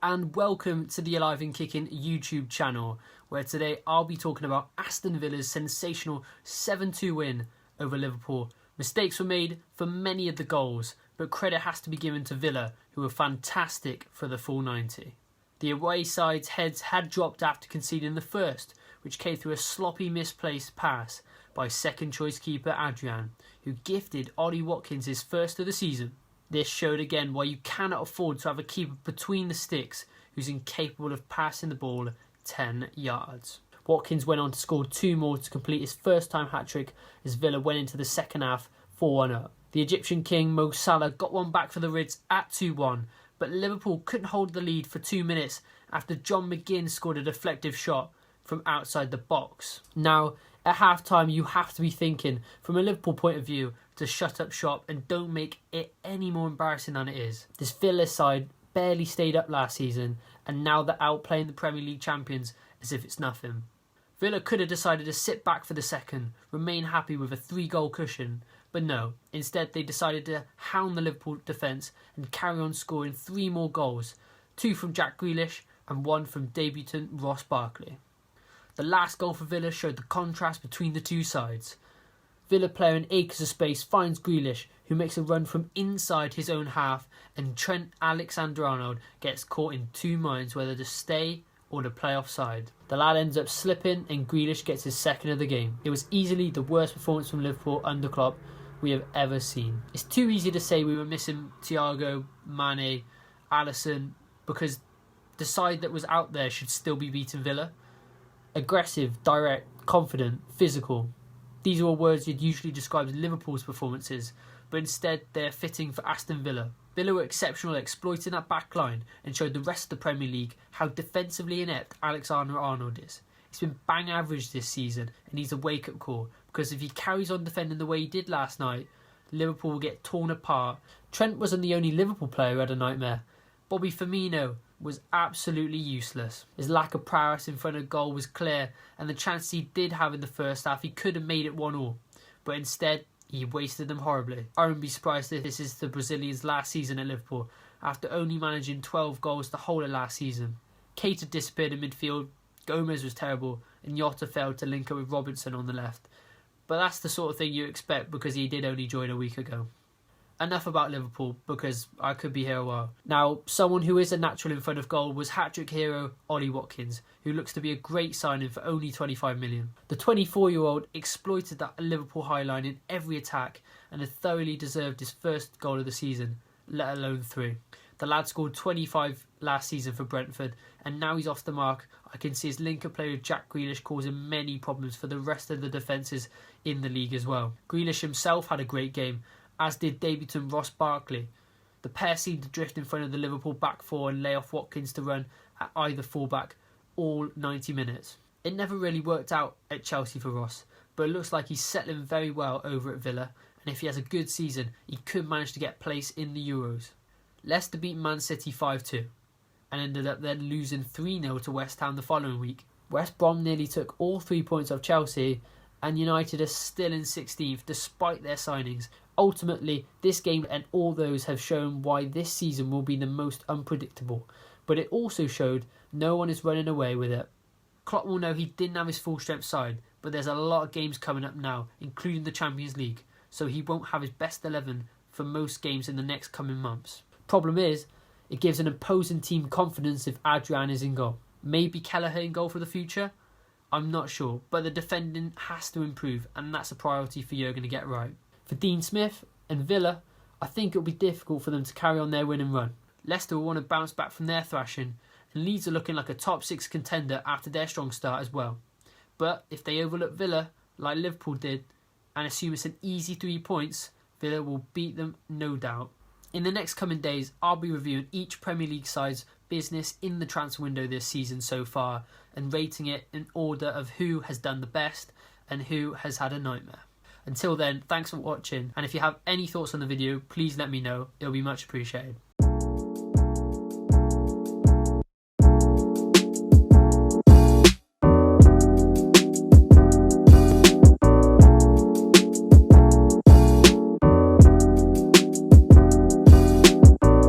and welcome to the Alive and Kicking YouTube channel, where today I'll be talking about Aston Villa's sensational 7-2 win over Liverpool. Mistakes were made for many of the goals, but credit has to be given to Villa, who were fantastic for the full 90. The away side's heads had dropped after conceding the first, which came through a sloppy misplaced pass by second choice keeper Adrian, who gifted Ollie Watkins his first of the season. This showed again why you cannot afford to have a keeper between the sticks who's incapable of passing the ball 10 yards. Watkins went on to score two more to complete his first time hat-trick as Villa went into the second half 4-1 up. The Egyptian king Mo Salah got one back for the Reds at 2-1, but Liverpool couldn't hold the lead for 2 minutes after John McGinn scored a deflective shot from outside the box. Now, at half-time you have to be thinking, from a Liverpool point of view, to shut up shop and don't make it any more embarrassing than it is. This Villa side barely stayed up last season, and now they're outplaying the Premier League champions as if it's nothing. Villa could have decided to sit back for the second, remain happy with a 3-goal cushion, but no, instead they decided to hound the Liverpool defence and carry on scoring 3 more goals, 2 from Jack Grealish and 1 from debutant Ross Barkley. The last goal for Villa showed the contrast between the two sides. Villa player in acres of space finds Grealish, who makes a run from inside his own half, and Trent Alexander-Arnold gets caught in 2 minds whether to stay or to play offside. The lad ends up slipping and Grealish gets his second of the game. It was easily the worst performance from Liverpool under Klopp we have ever seen. It's too easy to say we were missing Thiago, Mane, Alisson, because the side that was out there should still be beating Villa. Aggressive, direct, confident, physical. These are all words you'd usually describe as Liverpool's performances, but instead they're fitting for Aston Villa. Villa were exceptional at exploiting that back line and showed the rest of the Premier League how defensively inept Alexander-Arnold is. He's been bang average this season and needs a wake-up call, because if he carries on defending the way he did last night, Liverpool will get torn apart. Trent wasn't the only Liverpool player who had a nightmare. Bobby Firmino was absolutely useless. His lack of prowess in front of goal was clear, and the chances he did have in the first half, he could have made it 1-1, but instead he wasted them horribly. I wouldn't be surprised if this is the Brazilian's last season at Liverpool, after only managing 12 goals the whole of last season. Keita disappeared in midfield, Gomez was terrible, and Jota failed to link up with Robinson on the left. But that's the sort of thing you expect because he did only join a week ago. Enough about Liverpool, because I could be here a while. Now, someone who is a natural in front of goal was hat-trick hero Ollie Watkins, who looks to be a great signing for only 25 million. The 24-year-old exploited that Liverpool high line in every attack and had thoroughly deserved his first goal of the season, let alone 3. The lad scored 25 last season for Brentford, and now he's off the mark. I can see his link-up play with Jack Grealish causing many problems for the rest of the defences in the league as well. Grealish himself had a great game, as did debutant Ross Barkley. The pair seemed to drift in front of the Liverpool back four and lay off Watkins to run at either fullback all 90 minutes. It never really worked out at Chelsea for Ross, but it looks like he's settling very well over at Villa, and if he has a good season, he could manage to get place in the Euros. Leicester beat Man City 5-2 and ended up then losing 3-0 to West Ham the following week. West Brom nearly took all 3 points off Chelsea, and United are still in 16th despite their signings. Ultimately, this game and all those have shown why this season will be the most unpredictable, but it also showed no one is running away with it. Klopp will know he didn't have his full strength side, but there's a lot of games coming up now, including the Champions League, so he won't have his best 11 for most games in the next coming months. Problem is, it gives an opposing team confidence if Adrian is in goal. Maybe Kelleher in goal for the future? I'm not sure, but the defending has to improve, and that's a priority for Jurgen to get right. For Dean Smith and Villa, I think it'll be difficult for them to carry on their winning run. Leicester will want to bounce back from their thrashing, and Leeds are looking like a top 6 contender after their strong start as well. But if they overlook Villa, like Liverpool did, and assume it's an easy 3 points, Villa will beat them no doubt. In the next coming days, I'll be reviewing each Premier League side's business in the transfer window this season so far, and rating it in order of who has done the best and who has had a nightmare. Until then, thanks for watching, and if you have any thoughts on the video, please let me know. It'll be much appreciated.